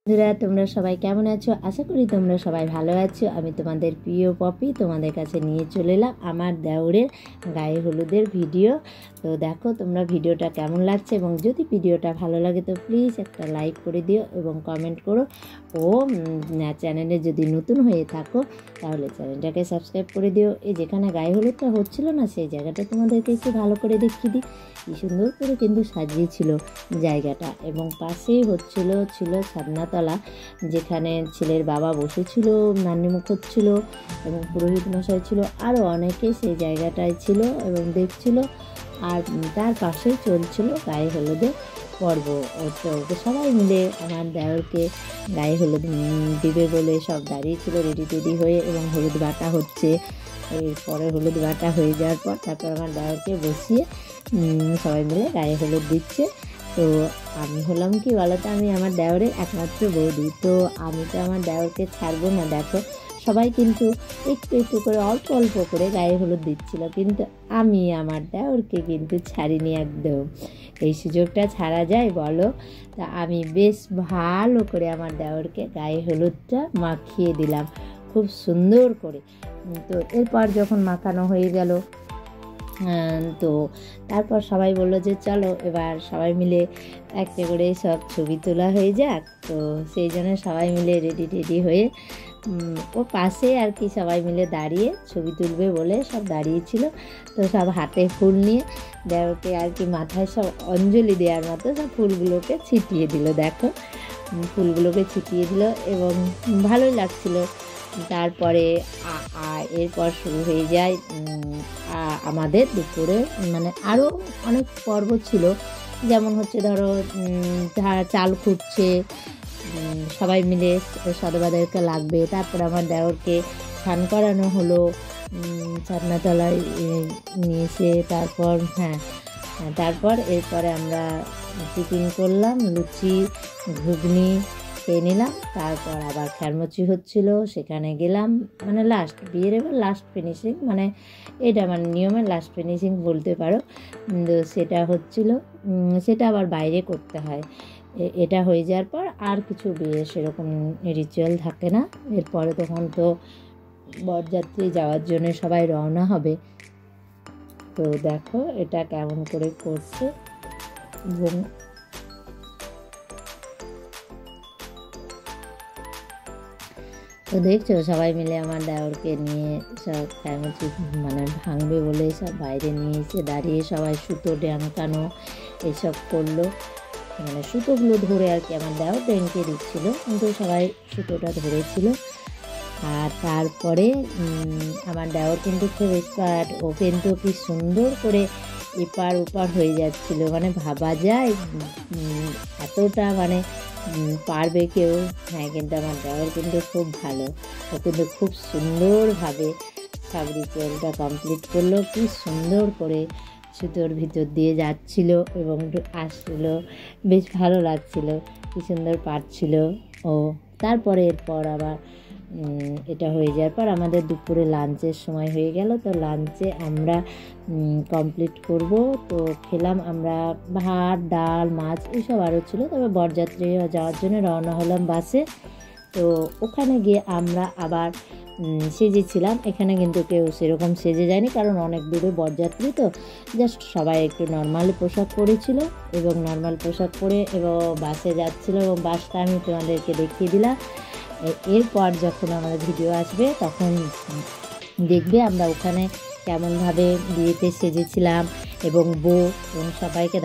বন্ধুরা তোমরা সবাই কেমন আছো? আশা করি তোমরা সবাই ভালো আছো। আমি তোমাদের প্রিয় পপি তোমাদের কাছে নিয়ে চলে এলাম আমার দেওরের গায়ে হলুদের ভিডিও। তো দেখো তোমরা ভিডিওটা কেমন লাগছে, এবং যদি ভিডিওটা ভালো লাগে তো প্লিজ একটা লাইক করে দিও এবং কমেন্ট করো। ও চ্যানেলে যদি নতুন হয়ে থাকো তাহলে চ্যানেলটাকে সাবস্ক্রাইব করে দিও। এই যেখানে গায়ে হলুদটা হচ্ছিল না সেই জায়গাটা তোমাদেরকে একটু ভালো করে দেখিয়ে দিই। কি সুন্দর করে কিন্তু সাজিয়েছিল জায়গাটা, এবং পাশেই ছিল ছাদনাতলা, যেখানে ছেলের বাবা বসেছিল, নান্নিমুখ হচ্ছিল, এবং পুরোহিত মশাই ছিল, আরও অনেকে সেই জায়গাটায় ছিল এবং দেখছিল। আর তার পাশেই চলছিল গায়ে হলুদের পর্ব। তো সবাই মিলে আমার দেওরকে গায়ে হলুদ দিবে বলে সব দাঁড়িয়েছিল রেডি টেডি হয়ে, এবং হলুদ বাটা হচ্ছে। এরপরে হলুদ বাটা হয়ে যাওয়ার পর তারপর আমার দেওরকে বসিয়ে সবাই মিলে গায়ে হলুদ দিচ্ছে। তো আমি হলাম কি বলতো, আমি আমার দেওরের একমাত্র বৌদি, তো আমি তো আমার দেওরকে ছাড়বো না। দেখো সবাই কিন্তু একটু একটু করে অল্প অল্প করে গায়ে হলুদ দিচ্ছিল, কিন্তু আমি আমার দেওরকে কিন্তু ছাড়িনি একদম। এই সুযোগটা ছাড়া যায় বলো? তা আমি বেশ ভালো করে আমার দেওরকে গায়ে হলুদটা মাখিয়ে দিলাম খুব সুন্দর করে। তো এরপর যখন মাখানো হয়ে গেল, তো তারপর সবাই বললো যে চলো এবার সবাই মিলে একটা করে সব ছবি তোলা হয়ে যাক। তো সেই জন্য সবাই মিলে রেডি টেডি হয়ে ও পাশে আর কি সবাই মিলে দাঁড়িয়ে ছবি তুলবে বলে সব দাঁড়িয়েছিল। তো সব হাতে ফুল নিয়ে দেওকে আর কি মাথায় সব অঞ্জলি দেওয়ার মতো সব ফুলগুলোকে ছিটিয়ে দিল। দেখো ফুলগুলোকে ছিটিয়ে দিল এবং ভালোই লাগছিল। তারপরে এরপর শুরু হয়ে যায় আমাদের দুপুরে, মানে আরও অনেক পর্ব ছিল, যেমন হচ্ছে ধরো চাল খুঁটছে, সবাই মিলে সদবাদেরকে লাগবে। তারপর আমার দেওরকে স্নান করানো হলো ছাদনাতলায় নিয়ে এসে। তারপর এরপরে আমরা টিফিন করলাম, লুচি ঘুগনি খেয়ে নিলাম। তারপর আবার খ্যারমচি হচ্ছিল, সেখানে গেলাম, মানে লাস্ট বিয়ের এবার লাস্ট ফিনিশিং, মানে এটা মানে নিয়মের লাস্ট ফিনিশিং বলতে পারো। তো সেটা হচ্ছিল, সেটা আবার বাইরে করতে হয়। এটা হয়ে যাওয়ার পর আর কিছু বিয়ে সেরকম রিচুয়াল থাকে না। এরপরে তখন তো বরযাত্রী যাওয়ার জন্য সবাই রওনা হবে। তো দেখো এটা কেমন করে করছে, এবং তো দেখছো সবাই মিলে আমার দেওরকে নিয়ে সব খ্যারমচি মানে ভাঙবে বলে সব বাইরে নিয়ে এসে দাঁড়িয়ে সবাই সুতো ডাঙ্কানো এইসব করলো, মানে সুতোগুলো ধরে আর কি আমার দেওর ডেঙ্কে দিচ্ছিল, কিন্তু সবাই সুতোটা ধরেছিল। আর তারপরে আমার দেওর কিন্তু খুব এক্সপার্ট, ও কিন্তু কি সুন্দর করে এপার ওপার হয়ে যাচ্ছিল, মানে ভাবা যায় এতটা মানে পারবে কেউ? হ্যাঁ, কিন্তু আমার দেওর কিন্তু খুব ভালো, ও কিন্তু খুব সুন্দরভাবে সব রিচুয়ালটা কমপ্লিট করলো, কি সুন্দর করে সুতোর ভিতর দিয়ে যাচ্ছিল এবং আসছিলো, বেশ ভালো লাগছিল, কি সুন্দর পারছিল ও। তারপরে এরপর আবার এটা হয়ে যাওয়ার পর আমাদের দুপুরে লাঞ্চের সময় হয়ে গেল। তো লাঞ্চে আমরা কমপ্লিট করব, তো খেলাম আমরা ভাত ডাল মাছ এইসব আরও ছিল। তবে বরযাত্রী যাওয়ার জন্য রওনা হলাম বাসে। তো ওখানে গিয়ে আমরা আবার সেজেছিলাম। এখানে কিন্তু কেউ সেরকম সেজে যায়নি, কারণ অনেক দূরে বরযাত্রী, তো জাস্ট সবাই একটু নর্মাল পোশাক পরেছিল, এবং নর্মাল পোশাক পরে এবং বাসে যাচ্ছিলো, এবং বাসটা আমি তোমাদেরকে দেখিয়ে দিলাম। এরপর যখন আমাদের ভিডিও আসবে তখন দেখবে আমরা ওখানে কেমনভাবে বিয়েতে সেজেছিলাম, এবং বউ এবং সবাইকে